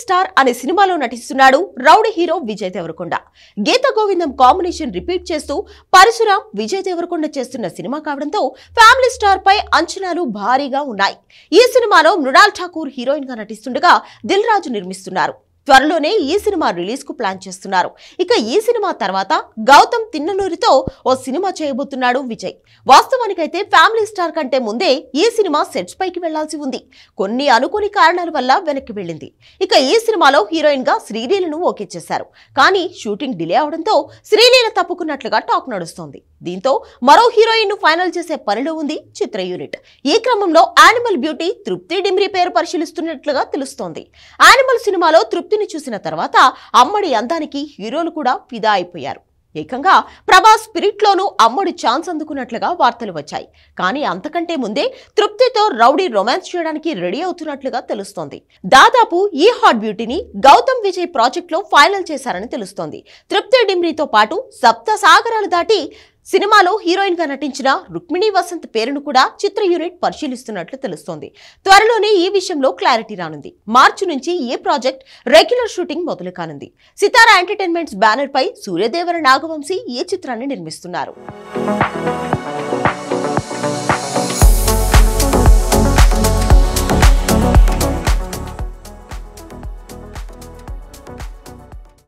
Star అనే సినిమాలో నటిస్తున్నాడు రౌడీ హీరో విజయ్ దేవరకొండ. గీత గోవిందం కాంబినేషన్ రిపీట్ చేస్తూ పరశురామ్ విజయ్ దేవరకొండ చేస్తున్న సినిమా కావడంతో ఫ్యామిలీ స్టార్ పై అంచనాలు భారీగా ఉన్నాయి. ఈ సినిమాలో మృణాల్ ఠాకూర్ హీరోయిన్ గా నటిస్తుండగా దిల్ రాజు నిర్మిస్తున్నారు. త్వరలోనే ఈ సినిమా రిలీజ్ కు ప్లాన్ చేస్తున్నారు. ఇక ఈ సినిమా తర్వాత గౌతమ్ తిన్ననూరితో ఓ సినిమా చేయబోతున్నాడు విజయ్. వాస్తవానికైతే ఫ్యామిలీ స్టార్ కంటే ముందే ఈ సినిమా సెట్స్ పైకి వెళ్లాల్సి ఉంది. కొన్ని అనుకోని కారణాల వల్ల వెనక్కి వెళ్ళింది. ఇక ఈ సినిమాలో హీరోయిన్ గా శ్రీలీలను ఓకే చేశారు. కానీ షూటింగ్ డిలే అవడంతో శ్రీలీల తప్పుకున్నట్లుగా టాక్ నడుస్తోంది. దీంతో మరో హీరోయిన్ ను ఫైనల్ చేసే పనిలో ఉంది చిత్ర యూనిట్. ఈ క్రమంలో యానిమల్ బ్యూటీ తృప్తి డిమ్రీ పేరు పరిశీలిస్తున్నట్లుగా తెలుస్తోంది. యానిమల్ సినిమాలో తృప్తిని చూసిన తర్వాత అమ్మడి అందానికి హీరోలు కూడా ఫిదా అయిపోయారు. ఏకంగా ప్రభాస్ స్పిరిట్ లోనూ అమ్మడి ఛాన్స్ అందుకున్నట్లుగా వార్తలు వచ్చాయి. కానీ అంతకంటే ముందే తృప్తితో రౌడీ రొమాన్స్ చేయడానికి రెడీ అవుతున్నట్లుగా తెలుస్తోంది. దాదాపు ఈ హాట్ బ్యూటీని గౌతమ్ విజయ్ ప్రాజెక్ట్ లో ఫైనల్ చేశారని తెలుస్తోంది. తృప్తి డిమ్రీతో పాటు సప్త సాగరాలు దాటి సినిమాలో హీరోయిన్ గా నటించిన రుక్మిణి వసంత్ పేరును కూడా చిత్ర యూనిట్ పరిశీలిస్తున్నట్లు తెలుస్తోంది. త్వరలోనే ఈ విషయంలో క్లారిటీ రానుంది. మార్చి నుంచి ఈ ప్రాజెక్ట్ రెగ్యులర్ షూటింగ్ మొదలు కానుంది. సితారా ఎంటర్టైన్మెంట్స్ బ్యానర్ పై సూర్యదేవర నాగవంశీ ఈ చిత్రాన్ని నిర్మిస్తున్నారు.